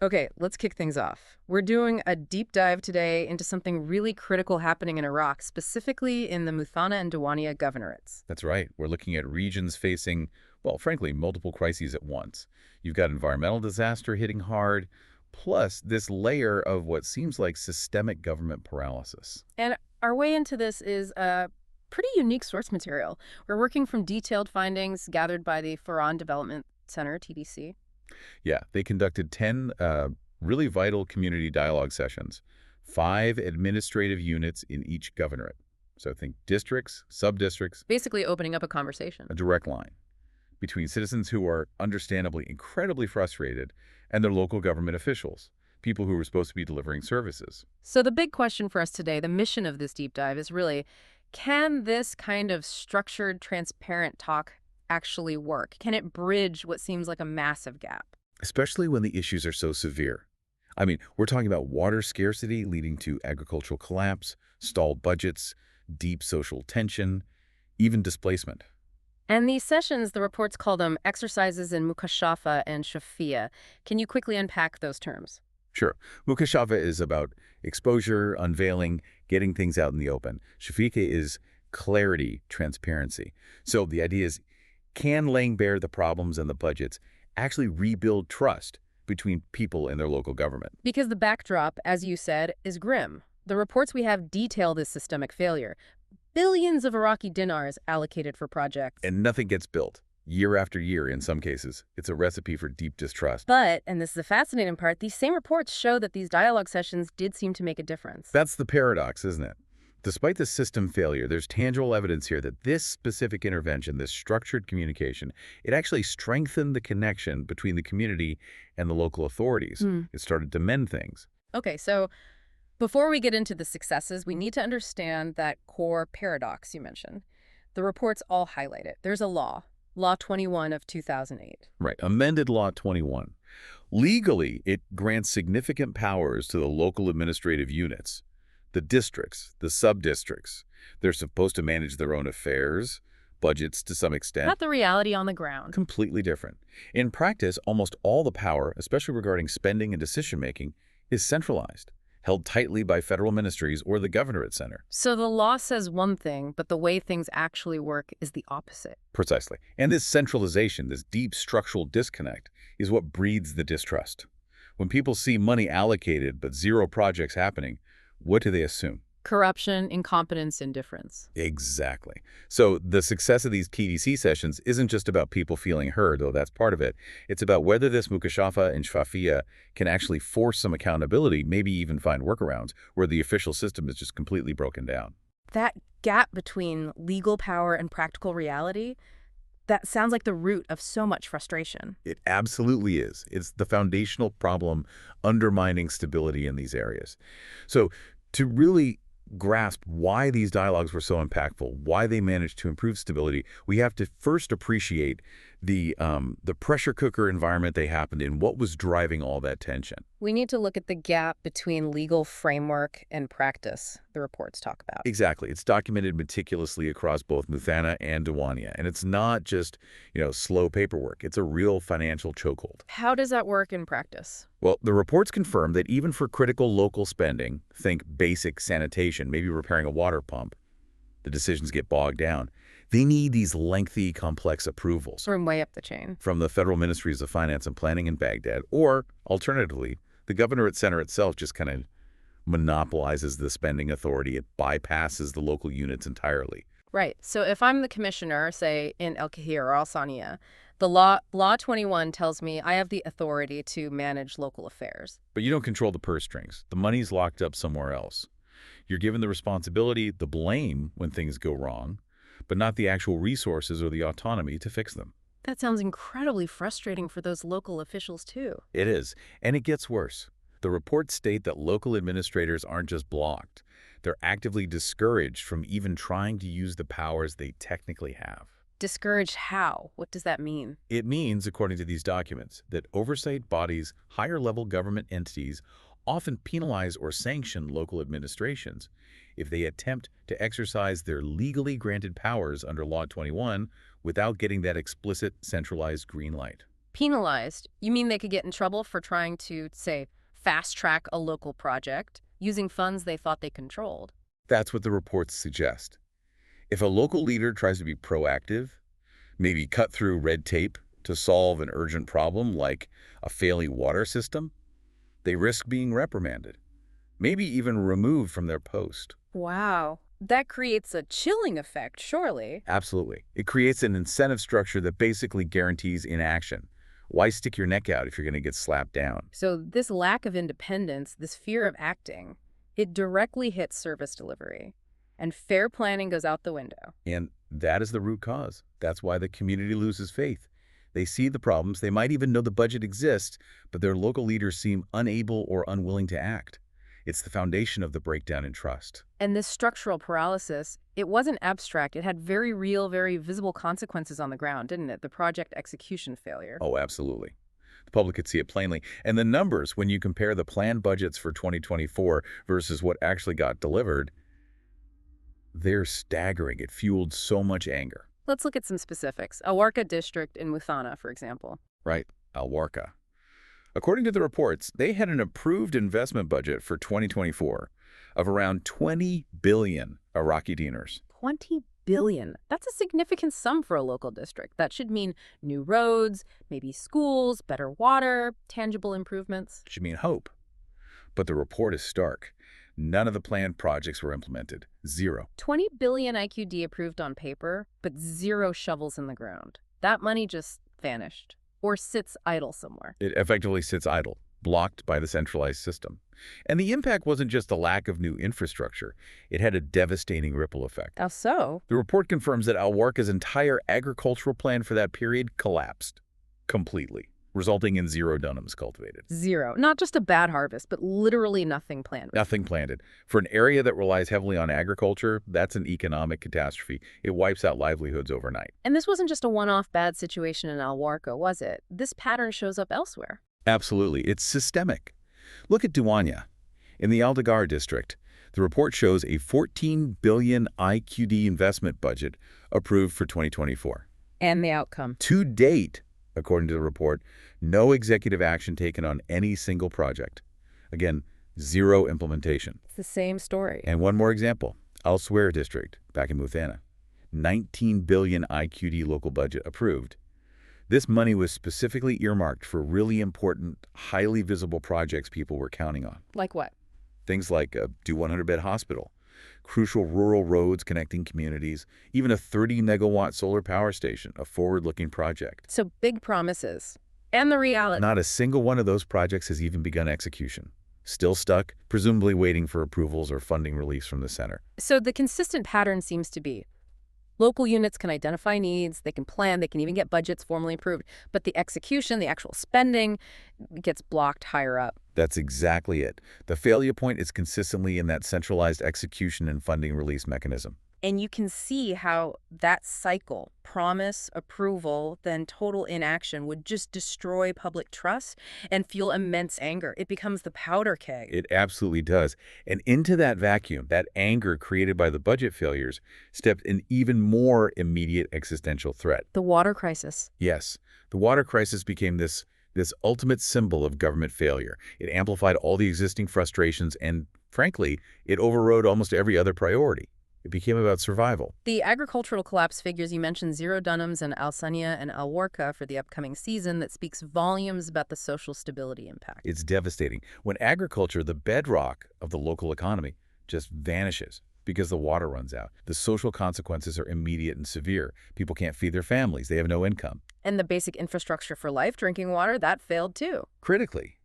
Okay, let's kick things off. We're doing a deep dive today into something really critical happening in Iraq, specifically in the Muthanna and Diwaniyah governorates. That's right. We're looking at regions facing, well, frankly, multiple crises at once. You've got environmental disaster hitting hard, plus this layer of what seems like systemic government paralysis. And our way into this is a pretty unique source material. We're working from detailed findings gathered by the Faran Development Center, TDC. Yeah, they conducted 10 really vital community dialogue sessions, 5 administrative units in each governorate. So think districts, sub-districts, Basically opening up a conversation. a direct line between citizens who are understandably incredibly frustrated and their local government officials, people who are supposed to be delivering services. So the big question for us today, the mission of this deep dive is really, can this kind of structured, transparent talk actually work? Can it bridge what seems like a massive gap? Especially when the issues are so severe. I mean, we're talking about water scarcity leading to agricultural collapse, stalled budgets, deep social tension, even displacement. And these sessions, the reports call them exercises in Mukashafa and Shafia. Can you quickly unpack those terms? Sure, Mukashava is about exposure, unveiling, getting things out in the open. Shafika is clarity, transparency. So the idea is, can laying bare the problems and the budgets actually rebuild trust between people and their local government? Because the backdrop, as you said, is grim. The reports we have detail this systemic failure. Billions of Iraqi dinars allocated for projects. And nothing gets built, year after year in some cases. It's a recipe for deep distrust. But, and this is the fascinating part, these same reports show that these dialogue sessions did seem to make a difference. That's the paradox, isn't it? Despite the system failure, there's tangible evidence here that this specific intervention, this structured communication, it actually strengthened the connection between the community and the local authorities. It started to mend things. Okay, so before we get into the successes, we need to understand that core paradox you mentioned. The reports all highlight it. There's a law, Law 21 of 2008. Right, amended Law 21. Legally, it grants significant powers to the local administrative units, the districts, the sub-districts. They're supposed to manage their own affairs, budgets to some extent. Not the reality on the ground. Completely different. In practice, almost all the power, especially regarding spending and decision-making, is centralized, held tightly by federal ministries or the Governorate Center. So the law says one thing, but the way things actually work is the opposite. Precisely. And this centralization, this deep structural disconnect, is what breeds the distrust. When people see money allocated but zero projects happening, what do they assume? Corruption, incompetence, indifference. Exactly. So the success of these TDC sessions isn't just about people feeling heard, though that's part of it. It's about whether this Mukashafa and Shafia can actually force some accountability, maybe even find workarounds, where the official system is just completely broken down. That gap between legal power and practical reality, that sounds like the root of so much frustration. It absolutely is. It's the foundational problem undermining stability in these areas. So to really grasp why these dialogues were so impactful, why they managed to improve stability, we have to first appreciate the pressure cooker environment they happened in, what was driving all that tension. We need to look at the gap between legal framework and practice, the reports talk about. Exactly. It's documented meticulously across both Muthanna and Diwaniyah. And it's not just, slow paperwork. It's a real financial chokehold. How does that work in practice? Well, the reports confirm that even for critical local spending, think basic sanitation, maybe repairing a water pump, the decisions get bogged down. They need these lengthy, complex approvals From way up the chain. from the Federal Ministries of Finance and Planning in Baghdad, or alternatively, the Governorate Center itself just kind of monopolizes the spending authority. It bypasses the local units entirely. Right. So if I'm the commissioner, say in El Kahir or Al Saniya, the law 21 tells me I have the authority to manage local affairs. But you don't control the purse strings. The money's locked up somewhere else. You're given the responsibility, the blame when things go wrong, but not the actual resources or the autonomy to fix them. That sounds incredibly frustrating for those local officials, too. It is, and it gets worse. The reports state that local administrators aren't just blocked. They're actively discouraged from even trying to use the powers they technically have. Discouraged how? What does that mean? It means, according to these documents, that oversight bodies, higher-level government entities, often penalize or sanction local administrations if they attempt to exercise their legally granted powers under Law 21 without getting that explicit centralized green light. Penalized? You mean they could get in trouble for trying to, say, fast-track a local project using funds they thought they controlled? That's what the reports suggest. If a local leader tries to be proactive, maybe cut through red tape to solve an urgent problem like a failing water system, they risk being reprimanded, maybe even removed from their post. Wow. That creates a chilling effect, surely. Absolutely. It creates an incentive structure that basically guarantees inaction. Why stick your neck out if you're going to get slapped down? So this lack of independence, this fear of acting, it directly hits service delivery. And fair planning goes out the window. And that is the root cause. That's why the community loses faith. They see the problems, they might even know the budget exists, but their local leaders seem unable or unwilling to act. It's the foundation of the breakdown in trust. And this structural paralysis, it wasn't abstract. It had very real, very visible consequences on the ground, didn't it? The project execution failure. Oh, absolutely. The public could see it plainly. And the numbers, when you compare the planned budgets for 2024 versus what actually got delivered, they're staggering. It fueled so much anger. Let's look at some specifics. Awarka District in Muthanna, for example. Right, Alwarka. According to the reports, they had an approved investment budget for 2024 of around 20 billion Iraqi dinars. 20 billion. That's a significant sum for a local district. That should mean new roads, maybe schools, better water, tangible improvements. Should mean hope. But the report is stark. None of the planned projects were implemented. Zero. 20 billion IQD approved on paper, but zero shovels in the ground. That money just vanished or sits idle somewhere. It effectively sits idle, blocked by the centralized system. And the impact wasn't just the lack of new infrastructure. It had a devastating ripple effect. How so? The report confirms that Alwarka's entire agricultural plan for that period collapsed completely, resulting in 0 dunams cultivated. Zero. Not just a bad harvest, but literally nothing planted. Nothing planted. For an area that relies heavily on agriculture, that's an economic catastrophe. It wipes out livelihoods overnight. And this wasn't just a one-off bad situation in Alwarka, was it? This pattern shows up elsewhere. Absolutely. It's systemic. Look at Diwaniyah. In the Aldegar district, the report shows a 14 billion IQD investment budget approved for 2024. And the outcome. To date, according to the report, no executive action taken on any single project. Again, 0 implementation. It's the same story. And one more example, Al Swear district, back in Muthanna. 19 billion IQD local budget approved. This money was specifically earmarked for really important, highly visible projects people were counting on. Like what? Things like a 100-bed hospital, crucial rural roads connecting communities, even a 30-megawatt solar power station, a forward-looking project. So big promises. And the reality. Not a single one of those projects has even begun execution. Still stuck, presumably waiting for approvals or funding release from the center. So the consistent pattern seems to be local units can identify needs, they can plan, they can even get budgets formally approved, but the execution, the actual spending, gets blocked higher up. That's exactly it. The failure point is consistently in that centralized execution and funding release mechanism. And you can see how that cycle, promise, approval, then total inaction, would just destroy public trust and fuel immense anger. It becomes the powder keg. It absolutely does. And into that vacuum, that anger created by the budget failures, stepped an even more immediate existential threat. The water crisis. Yes, the water crisis became this ultimate symbol of government failure. It amplified all the existing frustrations and, frankly, it overrode almost every other priority. It became about survival. The agricultural collapse figures you mentioned 0 dunams in Alsania and Alwarka for the upcoming season that speaks volumes about the social stability impact. It's devastating. When agriculture, the bedrock of the local economy, just vanishes because the water runs out, the social consequences are immediate and severe. People can't feed their families. They have no income. And the basic infrastructure for life, drinking water, that failed too. Critically,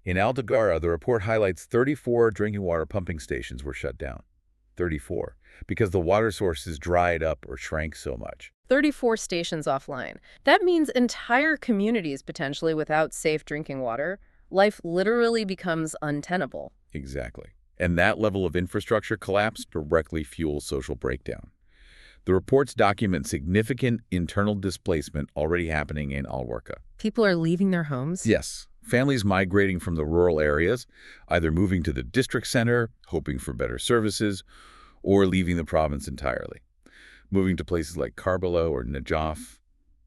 in Aldegara, the report highlights 34 drinking water pumping stations were shut down. 34, because the water sources dried up or shrank so much. 34 stations offline. That means entire communities potentially without safe drinking water. Life literally becomes untenable. Exactly. And that level of infrastructure collapse directly fuels social breakdown. The reports document significant internal displacement already happening in Alwarka. People are leaving their homes? Yes. Families migrating from the rural areas, either moving to the district center, hoping for better services, or leaving the province entirely. Moving to places like Karbala or Najaf,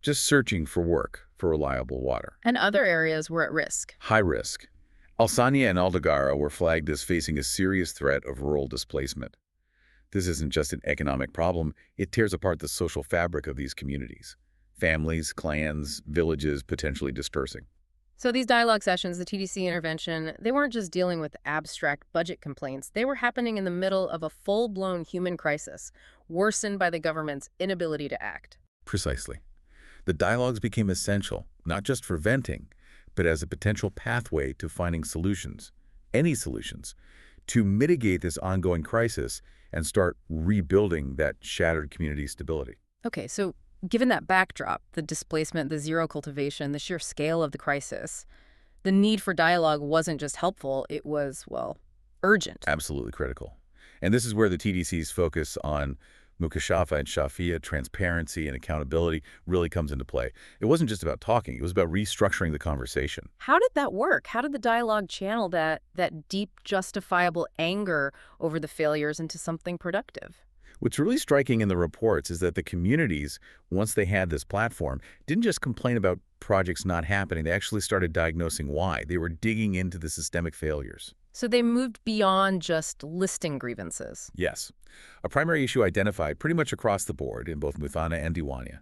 just searching for work, for reliable water. And other areas were at risk. High risk. Alsania and Aldegara were flagged as facing a serious threat of rural displacement. This isn't just an economic problem, it tears apart the social fabric of these communities. Families, clans, villages potentially dispersing. So these dialogue sessions, the TDC intervention, they weren't just dealing with abstract budget complaints. They were happening in the middle of a full-blown human crisis, worsened by the government's inability to act. Precisely. The dialogues became essential, not just for venting, but as a potential pathway to finding solutions, any solutions, to mitigate this ongoing crisis and start rebuilding that shattered community stability. Okay, so given that backdrop, the displacement, the zero cultivation, the sheer scale of the crisis, the need for dialogue wasn't just helpful, it was, well, urgent. Absolutely critical. And this is where the TDC's focus on Mukashafa and Shafia, transparency and accountability, really comes into play. It wasn't just about talking, it was about restructuring the conversation. How did that work? How did the dialogue channel that deep, justifiable anger over the failures into something productive? What's really striking in the reports is that the communities, once they had this platform, didn't just complain about projects not happening. They actually started diagnosing why. They were digging into the systemic failures. So they moved beyond just listing grievances. Yes. A primary issue identified pretty much across the board in both Muthanna and Diwaniyah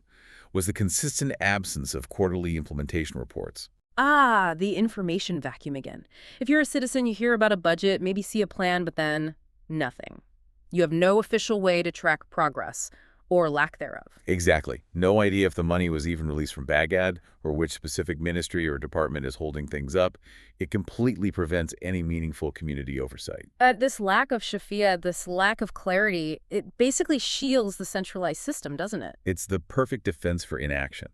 was the consistent absence of quarterly implementation reports. Ah, the information vacuum again. If you're a citizen, you hear about a budget, maybe see a plan, but then nothing. You have no official way to track progress, or lack thereof. Exactly. No idea if the money was even released from Baghdad or which specific ministry or department is holding things up. It completely prevents any meaningful community oversight. This lack of Shafia, this lack of clarity, it basically shields the centralized system, doesn't it? It's the perfect defense for inaction.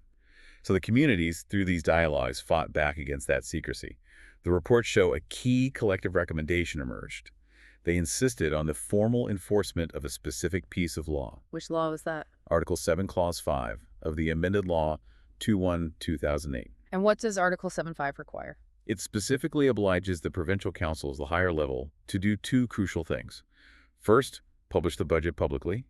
So the communities, through these dialogues, fought back against that secrecy. The reports show a key collective recommendation emerged. They insisted on the formal enforcement of a specific piece of law. Which law was that? Article 7, Clause 5 of the amended Law 21/2008. And what does Article 7.5 require? It specifically obliges the provincial councils, the higher level, to do two crucial things. First, publish the budget publicly.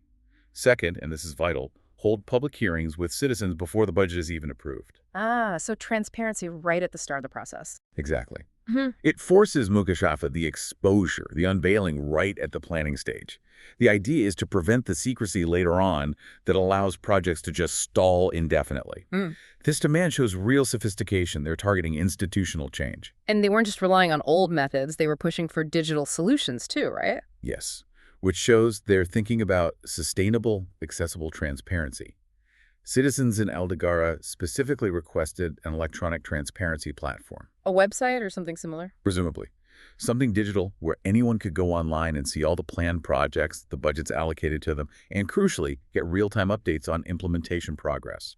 Second, and this is vital, hold public hearings with citizens before the budget is even approved. Ah, so transparency right at the start of the process. Exactly. Hmm. It forces Mukashafa the exposure, the unveiling right at the planning stage. The idea is to prevent the secrecy later on that allows projects to just stall indefinitely. This demand shows real sophistication. They're targeting institutional change. And they weren't just relying on old methods, they were pushing for digital solutions too, right? Yes, which shows they're thinking about sustainable, accessible transparency. Citizens in Aldegara specifically requested an electronic transparency platform. A website or something similar? Presumably. Something digital where anyone could go online and see all the planned projects, the budgets allocated to them, and crucially, get real-time updates on implementation progress.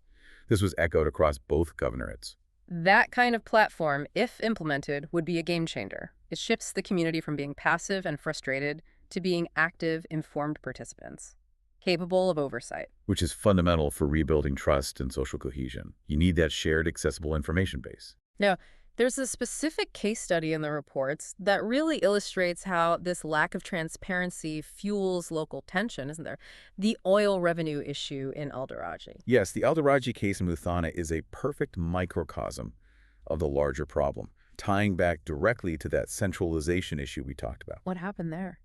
This was echoed across both governorates. That kind of platform, if implemented, would be a game changer. It shifts the community from being passive and frustrated to being active, informed participants, capable of oversight. Which is fundamental for rebuilding trust and social cohesion. You need that shared, accessible information base. Now, there's a specific case study in the reports that really illustrates how this lack of transparency fuels local tension, isn't there? The oil revenue issue in Alderaji. Yes, the Alderaji case in Muthanna is a perfect microcosm of the larger problem, tying back directly to that centralization issue we talked about. What happened there?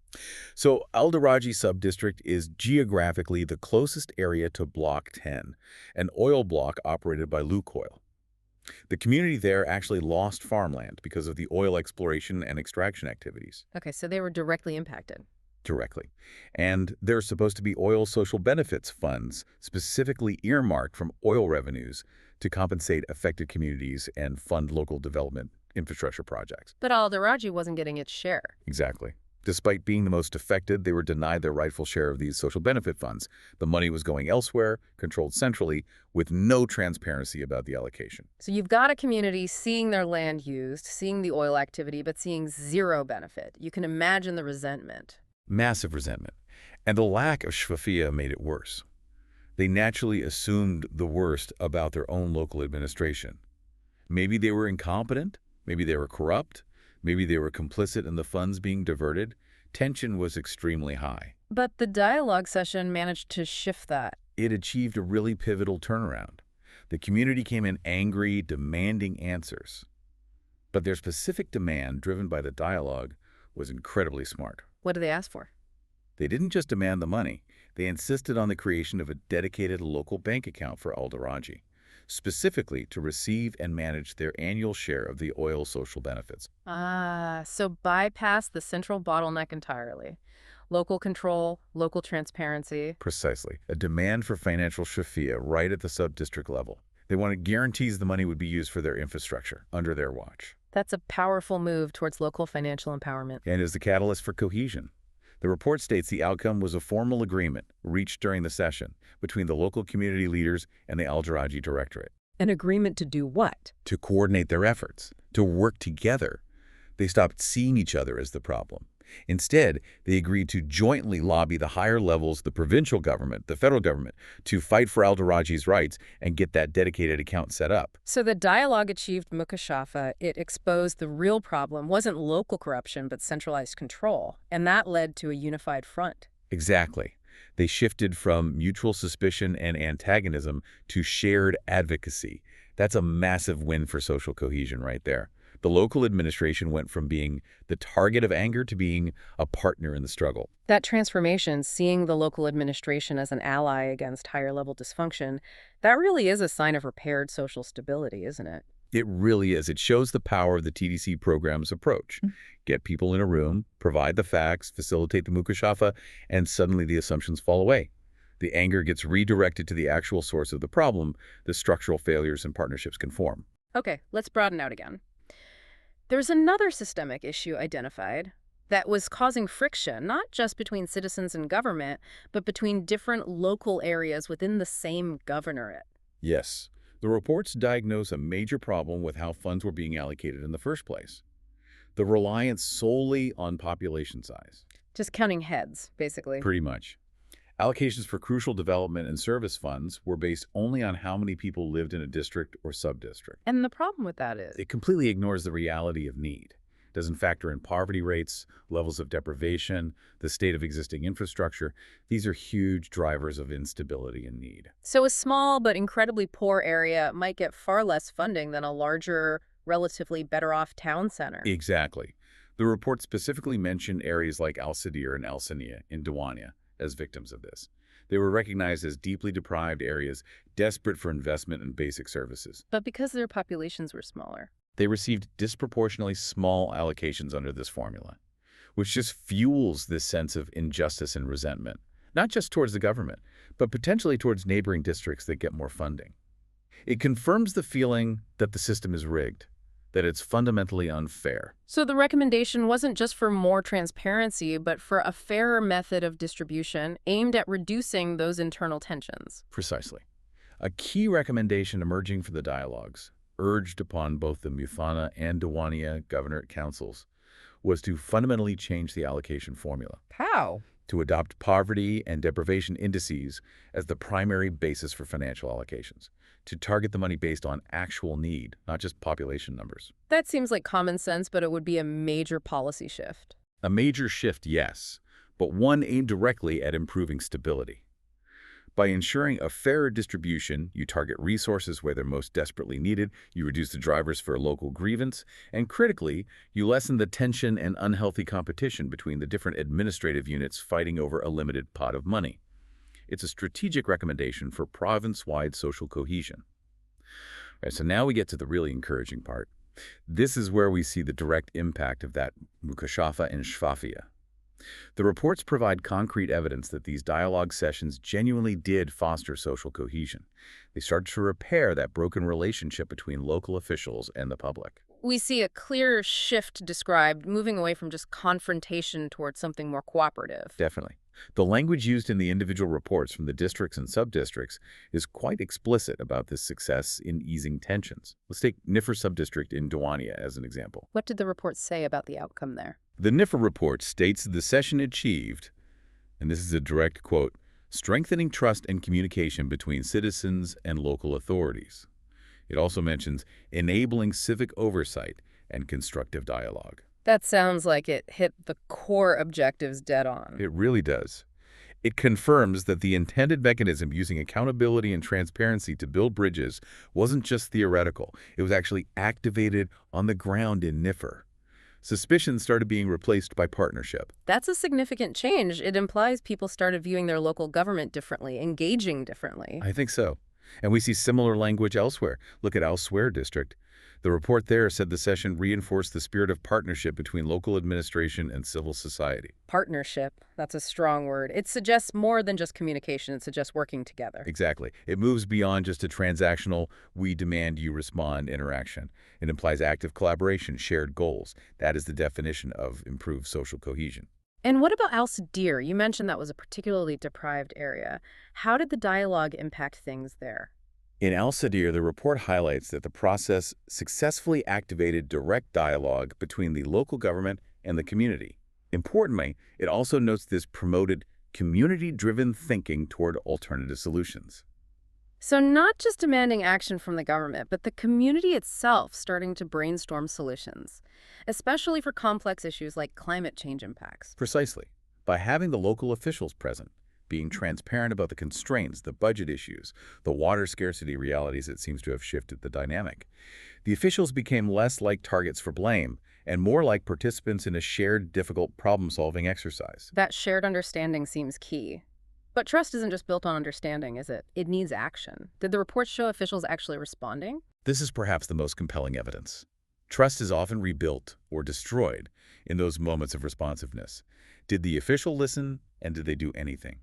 So Alderaji subdistrict is geographically the closest area to Block 10, an oil block operated by Lukoil. The community there actually lost farmland because of the oil exploration and extraction activities. Okay, so they were directly impacted. Directly. And there are supposed to be oil social benefits funds specifically earmarked from oil revenues to compensate affected communities and fund local development infrastructure projects. But Alderaji wasn't getting its share. Exactly. Despite being the most affected, they were denied their rightful share of these social benefit funds. The money was going elsewhere, controlled centrally, with no transparency about the allocation. So you've got a community seeing their land used, seeing the oil activity, but seeing zero benefit. You can imagine the resentment. Massive resentment. And the lack of shfafia made it worse. They naturally assumed the worst about their own local administration. Maybe they were incompetent, maybe they were corrupt, maybe they were complicit in the funds being diverted. Tension was extremely high. But the dialogue session managed to shift that. It achieved a really pivotal turnaround. The community came in angry, demanding answers. But their specific demand, driven by the dialogue, was incredibly smart. What do they ask for? They didn't just demand the money. They insisted on the creation of a dedicated local bank account for Alderaji, specifically to receive and manage their annual share of the oil social benefits. Ah, so bypass the central bottleneck entirely. Local control, local transparency. Precisely. A demand for financial shafia right at the sub-district level. They wanted guarantees the money would be used for their infrastructure under their watch. That's a powerful move towards local financial empowerment. And is the catalyst for cohesion. The report states the outcome was a formal agreement reached during the session between the local community leaders and the Alderaji Directorate. An agreement to do what? To coordinate their efforts, to work together. They stopped seeing each other as the problem. Instead, they agreed to jointly lobby the higher levels, the provincial government, the federal government, to fight for Alderaji's rights and get that dedicated account set up. So the dialogue achieved mukashafa. It exposed the real problem wasn't local corruption, but centralized control. And that led to a unified front. Exactly. They shifted from mutual suspicion and antagonism to shared advocacy. That's a massive win for social cohesion right there. The local administration went from being the target of anger to being a partner in the struggle. That transformation, seeing the local administration as an ally against higher-level dysfunction, that really is a sign of repaired social stability, isn't it? It really is. It shows the power of the TDC program's approach. Get people in a room, provide the facts, facilitate the mukashafa, and suddenly the assumptions fall away. The anger gets redirected to the actual source of the problem. The structural failures in partnerships can form. Okay, let's broaden out again. There's another systemic issue identified that was causing friction, not just between citizens and government, but between different local areas within the same governorate. Yes, the reports diagnose a major problem with how funds were being allocated in the first place. The reliance solely on population size. Just counting heads, basically. Pretty much. Allocations for crucial development and service funds were based only on how many people lived in a district or sub-district. And the problem with that is It completely ignores the reality of need. It doesn't factor in poverty rates, levels of deprivation, the state of existing infrastructure. These are huge drivers of instability and need. so a small but incredibly poor area might get far less funding than a larger, relatively better-off town center. Exactly. The report specifically mentioned areas like Al-Sadir and Al-Saniya in Diwaniyah as victims of this. They were recognized as deeply deprived areas, desperate for investment in basic services. But because their populations were smaller. They received disproportionately small allocations under this formula, which just fuels this sense of injustice and resentment, not just towards the government, but potentially towards neighboring districts that get more funding. It confirms the feeling that the system is rigged, that it's fundamentally unfair. So the recommendation wasn't just for more transparency, but for a fairer method of distribution aimed at reducing those internal tensions. Precisely. A key recommendation emerging from the dialogues, urged upon both the Muthanna and Diwaniyah governorate councils, was to fundamentally change the allocation formula, How? to adopt poverty and deprivation indices as the primary basis for financial allocations, to target the money based on actual need, not just population numbers. That seems like common sense, but it would be a major policy shift. A major shift, yes, but one aimed directly at improving stability. By ensuring a fairer distribution, you target resources where they're most desperately needed, you reduce the drivers for local grievance, and critically, you lessen the tension and unhealthy competition between the different administrative units fighting over a limited pot of money. It's a strategic recommendation for province-wide social cohesion. Right, so now we get to the really encouraging part. This is where we see the direct impact of that mukashafa and shfafia. The reports provide concrete evidence that these dialogue sessions genuinely did foster social cohesion. They started to repair that broken relationship between local officials and the public. We see a clear shift described, moving away from just confrontation towards something more cooperative. Definitely. The language used in the individual reports from the districts and sub-districts is quite explicit about this success in easing tensions. Let's take Niffer Subdistrict in Diwaniyah as an example. What did the report say about the outcome there? The Niffer report states the session achieved, and this is a direct quote, strengthening trust and communication between citizens and local authorities. It also mentions enabling civic oversight and constructive dialogue. That sounds like it hit the core objectives dead on. It really does. It confirms that the intended mechanism using accountability and transparency to build bridges wasn't just theoretical. It was actually activated on the ground in NIFR. Suspicions started being replaced by partnership. That's a significant change. It implies people started viewing their local government differently, engaging differently. I think so. And we see similar language elsewhere. Look at Elsewhere District. The report there said the session reinforced the spirit of partnership between local administration and civil society. Partnership, that's a strong word. It suggests more than just communication. It suggests working together. Exactly. It moves beyond just a transactional, we demand you respond interaction. It implies active collaboration, shared goals. That is the definition of improved social cohesion. And what about Al-Sadir? You mentioned that was a particularly deprived area. How did the dialogue impact things there? In Al-Sadir, the report highlights that the process successfully activated direct dialogue between the local government and the community. Importantly, it also notes this promoted community-driven thinking toward alternative solutions. So not just demanding action from the government, but the community itself starting to brainstorm solutions, especially for complex issues like climate change impacts. Precisely. By having the local officials present, being transparent about the constraints, the budget issues, the water scarcity realities that seems to have shifted the dynamic, the officials became less like targets for blame and more like participants in a shared, difficult problem-solving exercise. That shared understanding seems key. But trust isn't just built on understanding, is it? It needs action. Did the report show officials actually responding? This is perhaps the most compelling evidence. Trust is often rebuilt or destroyed in those moments of responsiveness. Did the official listen, and did they do anything?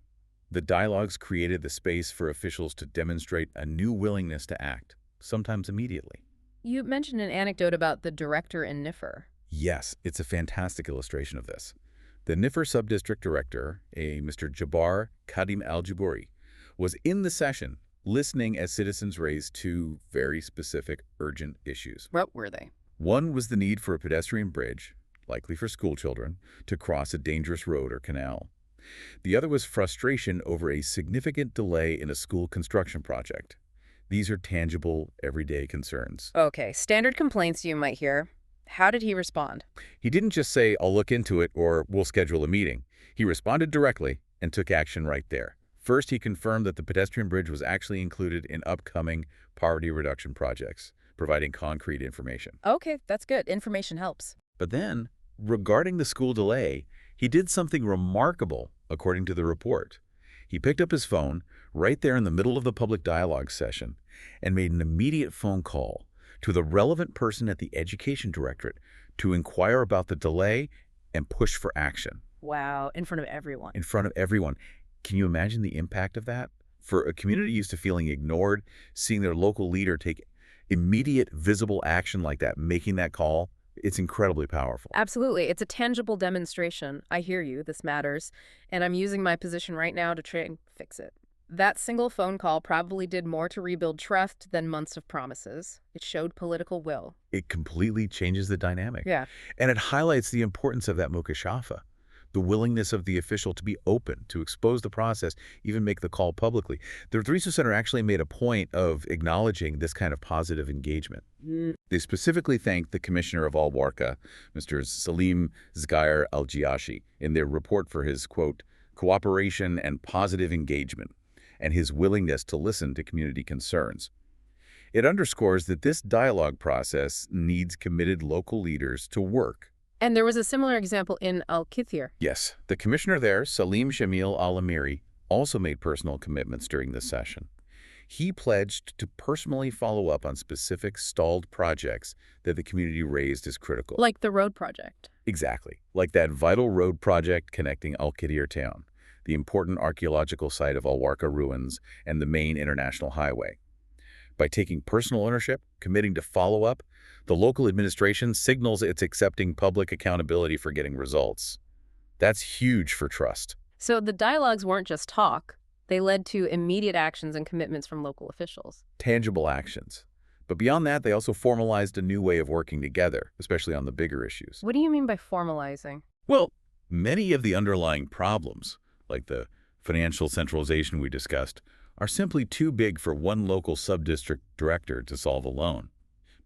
The dialogues created the space for officials to demonstrate a new willingness to act, sometimes immediately. You mentioned an anecdote about the director in NIFR. Yes, it's a fantastic illustration of this. The NIFR Subdistrict Director, a Mr. Jabbar Kadim Al-Jabouri, was in the session listening as citizens raised two very specific, urgent issues. What were they? One was the need for a pedestrian bridge, likely for school children, to cross a dangerous road or canal. The other was frustration over a significant delay in a school construction project. These are tangible, everyday concerns. Okay, standard complaints you might hear. How did he respond? He didn't just say, "I'll look into it," or "we'll schedule a meeting." He responded directly and took action right there. First, he confirmed that the pedestrian bridge was actually included in upcoming poverty reduction projects, providing concrete information. Okay, that's good. Information helps. But then, regarding the school delay, he did something remarkable, according to the report. He picked up his phone right there in the middle of the public dialogue session and made an immediate phone call to the relevant person at the Education Directorate to inquire about the delay and push for action. Wow, in front of everyone. In front of everyone. Can you imagine the impact of that? For a community used to feeling ignored, seeing their local leader take immediate, visible action like that, making that call, it's incredibly powerful. Absolutely. It's a tangible demonstration. I hear you. This matters. And I'm using my position right now to try and fix it. That single phone call probably did more to rebuild trust than months of promises. It showed political will. It completely changes the dynamic. Yeah. And it highlights the importance of that mukashafa, the willingness of the official to be open, to expose the process, even make the call publicly. The Research Center actually made a point of acknowledging this kind of positive engagement. They specifically thanked the Commissioner of Al-Warqa, Mr. Salim Zgair Al-Jiashi, in their report for his, quote, cooperation and positive engagement, and his willingness to listen to community concerns. It underscores that this dialogue process needs committed local leaders to work. And there was a similar example in Al-Kithir. Yes, the commissioner there, Salim Shamil Al-Amiri, also made personal commitments during this session. He pledged to personally follow up on specific stalled projects that the community raised as critical. Like the road project. Exactly, like that vital road project connecting Al-Kithir town, the important archaeological site of Al-Warqa ruins, and the main international highway. By taking personal ownership, committing to follow up, the local administration signals it's accepting public accountability for getting results. That's huge for trust. So the dialogues weren't just talk. They led to immediate actions and commitments from local officials. Tangible actions. But beyond that, they also formalized a new way of working together, especially on the bigger issues. What do you mean by formalizing? Well, many of the underlying problems, like the financial centralization we discussed, are simply too big for one local subdistrict director to solve alone.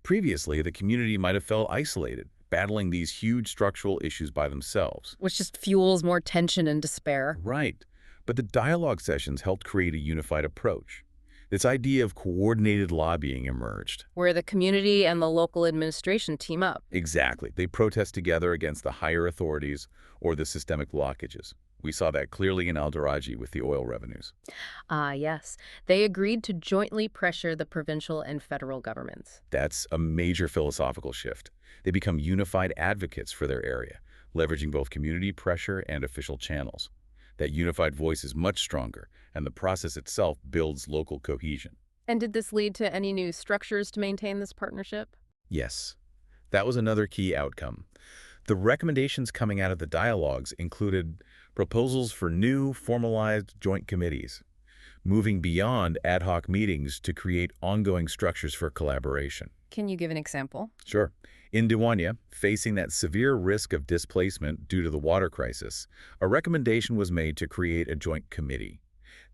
Previously, the community might have felt isolated, battling these huge structural issues by themselves. Which just fuels more tension and despair. Right. But the dialogue sessions helped create a unified approach. This idea of coordinated lobbying emerged. Where the community and the local administration team up. Exactly. They protest together against the higher authorities or the systemic blockages. We saw that clearly in Al-Daraji with the oil revenues. Ah, yes. They agreed to jointly pressure the provincial and federal governments. That's a major philosophical shift. They become unified advocates for their area, leveraging both community pressure and official channels. That unified voice is much stronger, and the process itself builds local cohesion. And did this lead to any new structures to maintain this partnership? Yes, that was another key outcome. The recommendations coming out of the dialogues included proposals for new, formalized joint committees, moving beyond ad hoc meetings to create ongoing structures for collaboration. Can you give an example? Sure. In Diwaniyah, facing that severe risk of displacement due to the water crisis, a recommendation was made to create a joint committee.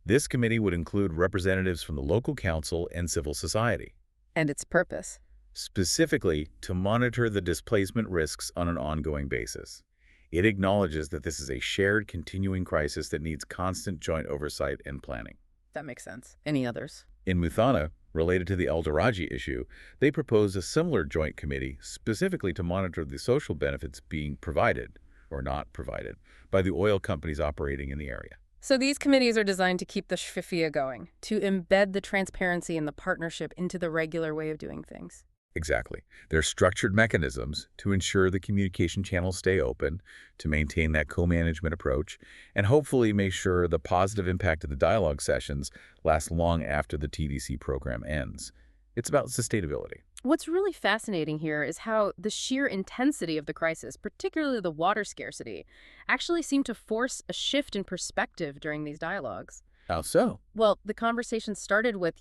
This committee would include representatives from the local council and civil society, And its purpose? specifically to monitor the displacement risks on an ongoing basis. It acknowledges that this is a shared, continuing crisis that needs constant joint oversight and planning. That makes sense. Any others? In Muthanna, related to the Al-Daraji issue, they proposed a similar joint committee specifically to monitor the social benefits being provided, or not provided, by the oil companies operating in the area. So these committees are designed to keep the shfifia going, to embed the transparency and the partnership into the regular way of doing things. Exactly. They're structured mechanisms to ensure the communication channels stay open, to maintain that co-management approach, and hopefully make sure the positive impact of the dialogue sessions lasts long after the TDC program ends. It's about sustainability. What's really fascinating here is how the sheer intensity of the crisis, particularly the water scarcity, actually seemed to force a shift in perspective during these dialogues. How so? Well, the conversation started with,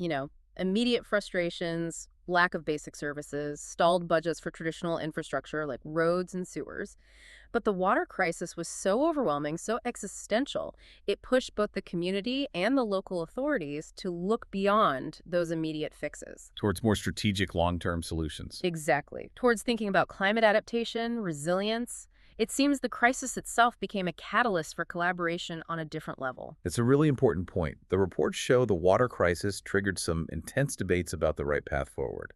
immediate frustrations, lack of basic services, stalled budgets for traditional infrastructure like roads and sewers. But the water crisis was so overwhelming, so existential, it pushed both the community and the local authorities to look beyond those immediate fixes. Towards more strategic long-term solutions. Exactly. Towards thinking about climate adaptation, resilience. It seems the crisis itself became a catalyst for collaboration on a different level. It's a really important point. The reports show the water crisis triggered some intense debates about the right path forward.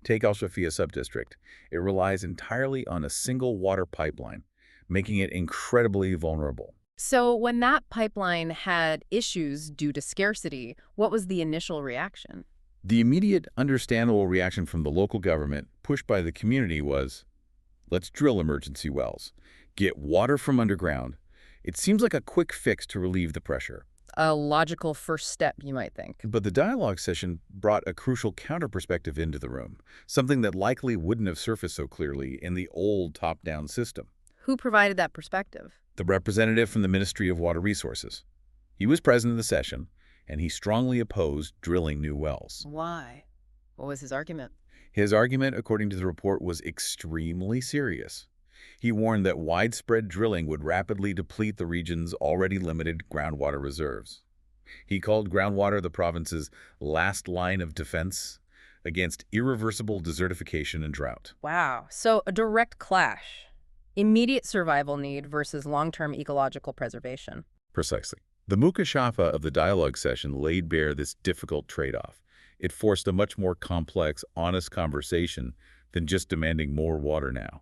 Take Al-Shafia subdistrict. It relies entirely on a single water pipeline, making it incredibly vulnerable. So when that pipeline had issues due to scarcity, what was the initial reaction? The immediate, understandable reaction from the local government, pushed by the community, was, let's drill emergency wells, get water from underground. It seems like a quick fix to relieve the pressure. A logical first step, you might think. But the dialogue session brought a crucial counter-perspective into the room, something that likely wouldn't have surfaced so clearly in the old top-down system. Who provided that perspective? The representative from the Ministry of Water Resources. He was present in the session, and he strongly opposed drilling new wells. Why? What was his argument? His argument, according to the report, was extremely serious. He warned that widespread drilling would rapidly deplete the region's already limited groundwater reserves. He called groundwater the province's last line of defense against irreversible desertification and drought. Wow. So a direct clash. Immediate survival need versus long-term ecological preservation. Precisely. The mukashafa of the dialogue session laid bare this difficult trade-off. It forced a much more complex, honest conversation than just demanding more water now.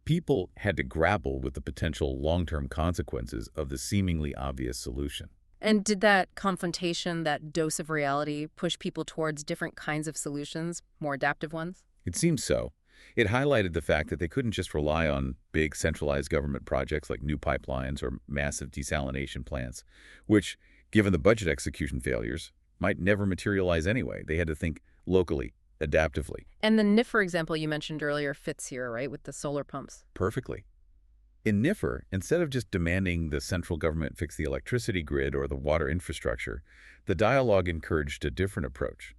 People had to grapple with the potential long-term consequences of the seemingly obvious solution. And did that confrontation, that dose of reality, push people towards different kinds of solutions, more adaptive ones? It seems so. It highlighted the fact that they couldn't just rely on big centralized government projects like new pipelines or massive desalination plants, which, given the budget execution failures, might never materialize anyway. They had to think locally, adaptively. And the NIFR example you mentioned earlier fits here, right, with the solar pumps? Perfectly. In NIFR, instead of just demanding the central government fix the electricity grid or the water infrastructure, the dialogue encouraged a different approach.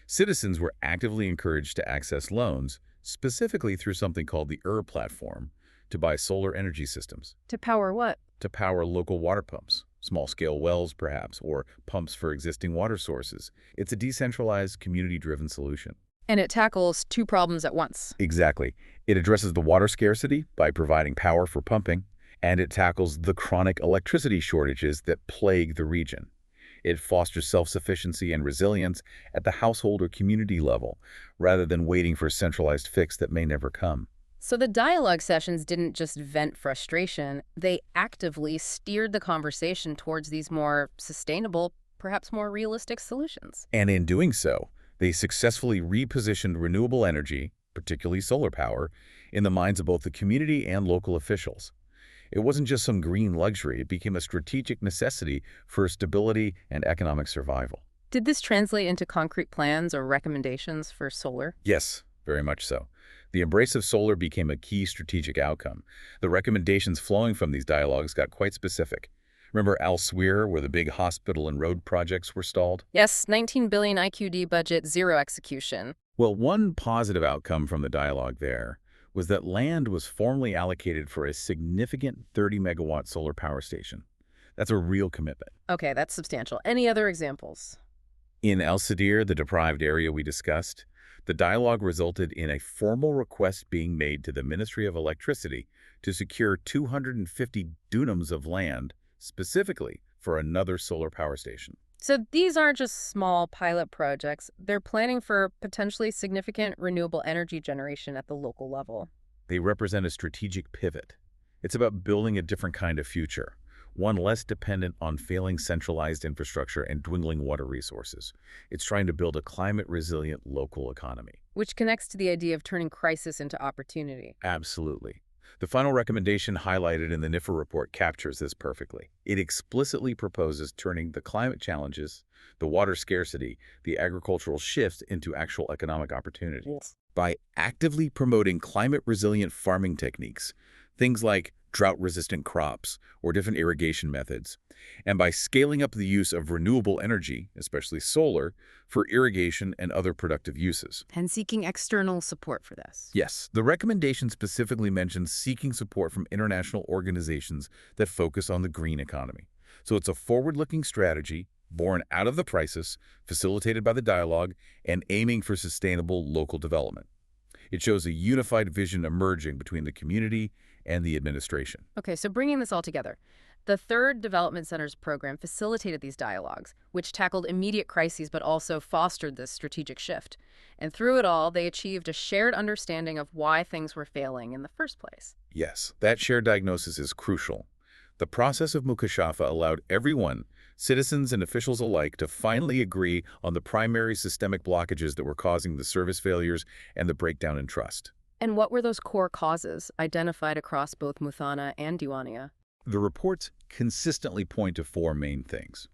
Citizens were actively encouraged to access loans, specifically through something called the platform, to buy solar energy systems. To power what? To power local water pumps, small-scale wells perhaps, or pumps for existing water sources. It's a decentralized, community-driven solution. And it tackles two problems at once. Exactly. It addresses the water scarcity by providing power for pumping, and it tackles the chronic electricity shortages that plague the region. It fosters self-sufficiency and resilience at the household or community level, rather than waiting for a centralized fix that may never come. So the dialogue sessions didn't just vent frustration, they actively steered the conversation towards these more sustainable, perhaps more realistic solutions. And in doing so, they successfully repositioned renewable energy, particularly solar power, in the minds of both the community and local officials. It wasn't just some green luxury, it became a strategic necessity for stability and economic survival. Did this translate into concrete plans or recommendations for solar? Yes, very much so. The embrace of solar became a key strategic outcome. The recommendations flowing from these dialogues got quite specific. Remember elsewhere where the big hospital and road projects were stalled? Yes, 19 billion IQD budget, zero execution. Well, one positive outcome from the dialogue there was that land was formally allocated for a significant 30-megawatt solar power station. That's a real commitment. Okay, that's substantial. Any other examples? In El Sadir, the deprived area we discussed, the dialogue resulted in a formal request being made to the Ministry of Electricity to secure 250 dunams of land specifically for another solar power station. So these aren't just small pilot projects. They're planning for potentially significant renewable energy generation at the local level. They represent a strategic pivot. It's about building a different kind of future, one less dependent on failing centralized infrastructure and dwindling water resources. It's trying to build a climate-resilient local economy. Which connects to the idea of turning crisis into opportunity. Absolutely. The final recommendation highlighted in the NIFA report captures this perfectly. It explicitly proposes turning the climate challenges, the water scarcity, the agricultural shifts into actual economic opportunities. Yes. By actively promoting climate-resilient farming techniques, things like drought-resistant crops or different irrigation methods, and by scaling up the use of renewable energy, especially solar, for irrigation and other productive uses. And seeking external support for this. Yes, the recommendation specifically mentions seeking support from international organizations that focus on the green economy. So it's a forward-looking strategy born out of the crisis, facilitated by the dialogue, and aiming for sustainable local development. It shows a unified vision emerging between the community and the administration. Okay, so bringing this all together, the Third Development Centers program facilitated these dialogues, which tackled immediate crises but also fostered this strategic shift. And through it all, they achieved a shared understanding of why things were failing in the first place. Yes, that shared diagnosis is crucial. The process of Mukashafa allowed everyone, citizens and officials alike, to finally agree on the primary systemic blockages that were causing the service failures and the breakdown in trust. And what were those core causes identified across both Muthanna and Diwaniyah? The reports consistently point to four main things.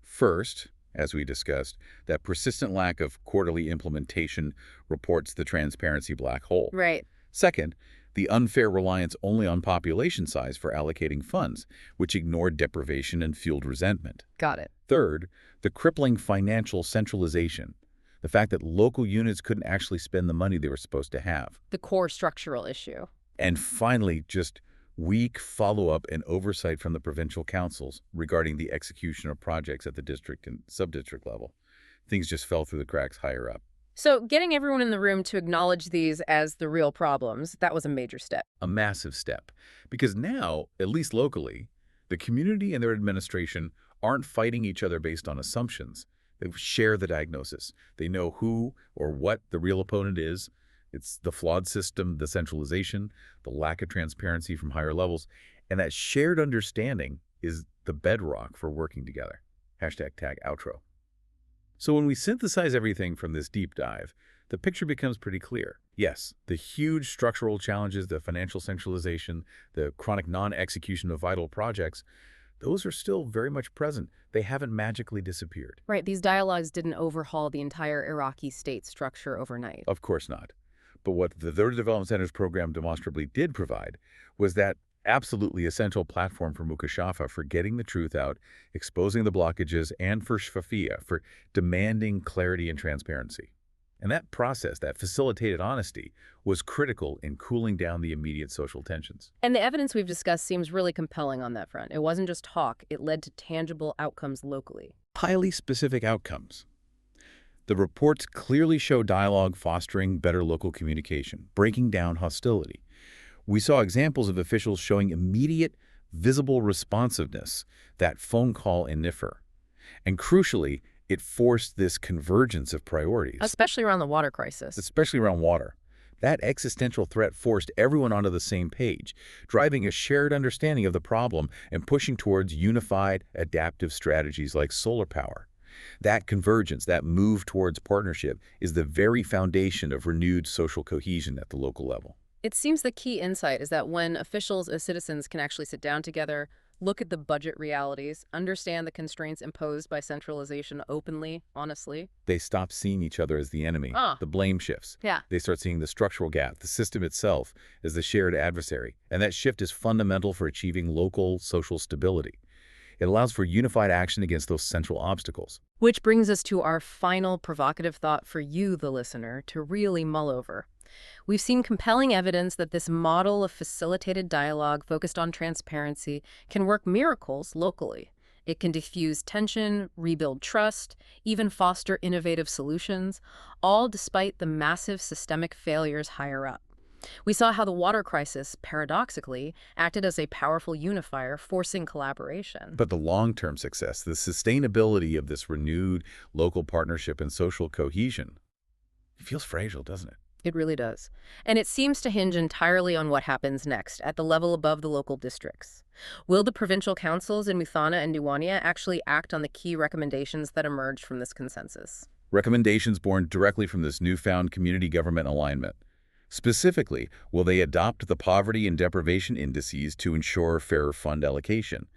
First, as we discussed, that persistent lack of quarterly implementation reports the transparency black hole. Right. Second, the unfair reliance only on population size for allocating funds, which ignored deprivation and fueled resentment. Got it. Third, the crippling financial centralization, the fact that local units couldn't actually spend the money they were supposed to have. The core structural issue. And finally, just weak follow-up and oversight from the provincial councils regarding the execution of projects at the district and sub-district level. Things just fell through the cracks higher up. So getting everyone in the room to acknowledge these as the real problems, that was a major step. A massive step. Because now, at least locally, the community and their administration aren't fighting each other based on assumptions. They share the diagnosis. They know who or what the real opponent is. It's the flawed system, the centralization, the lack of transparency from higher levels. And that shared understanding is the bedrock for working together. #tag outro. So when we synthesize everything from this deep dive, the picture becomes pretty clear. Yes, the huge structural challenges, the financial centralization, the chronic non-execution of vital projects, those are still very much present. They haven't magically disappeared. Right, these dialogues didn't overhaul the entire Iraqi state structure overnight. Of course not. But what the Third Development Centers program demonstrably did provide was that absolutely essential platform for Mukashafa for getting the truth out, exposing the blockages, and for Shafafia for demanding clarity and transparency. And that process, that facilitated honesty, was critical in cooling down the immediate social tensions. And the evidence we've discussed seems really compelling on that front. It wasn't just talk, it led to tangible outcomes locally. Highly specific outcomes. The reports clearly show dialogue fostering better local communication, breaking down hostility. We saw examples of officials showing immediate, visible responsiveness, that phone call in NIFR. And crucially, it forced this convergence of priorities, Especially around the water crisis. especially around water. That existential threat forced everyone onto the same page, driving a shared understanding of the problem and pushing towards unified, adaptive strategies like solar power. That convergence, that move towards partnership, is the very foundation of renewed social cohesion at the local level. It seems the key insight is that when officials as citizens can actually sit down together, look at the budget realities, understand the constraints imposed by centralization openly, honestly. They stop seeing each other as the enemy. Ah, The blame shifts. yeah. They start seeing the structural gap, the system itself, as the shared adversary. And that shift is fundamental for achieving local social stability. It allows for unified action against those central obstacles. Which brings us to our final provocative thought for you, the listener, to really mull over. We've seen compelling evidence that this model of facilitated dialogue focused on transparency can work miracles locally. It can diffuse tension, rebuild trust, even foster innovative solutions, all despite the massive systemic failures higher up. We saw how the water crisis, paradoxically, acted as a powerful unifier, forcing collaboration. But the long-term success, the sustainability of this renewed local partnership and social cohesion, it feels fragile, doesn't it? It really does. And it seems to hinge entirely on what happens next, at the level above the local districts. Will the provincial councils in Muthanna and Diwaniyah actually act on the key recommendations that emerged from this consensus? Recommendations born directly from this newfound community government alignment. Specifically, will they adopt the poverty and deprivation indices to ensure fairer fund allocation?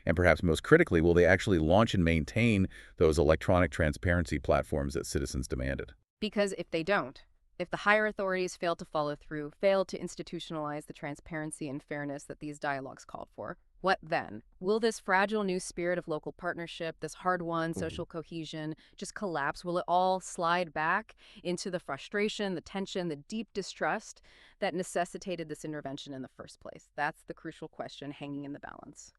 And perhaps most critically, will they actually launch and maintain those electronic transparency platforms that citizens demanded? Because if they don't, if the higher authorities fail to follow through, fail to institutionalize the transparency and fairness that these dialogues called for, what then? Will this fragile new spirit of local partnership, this hard-won social cohesion, just collapse? Will it all slide back into the frustration, the tension, the deep distrust that necessitated this intervention in the first place? That's the crucial question hanging in the balance.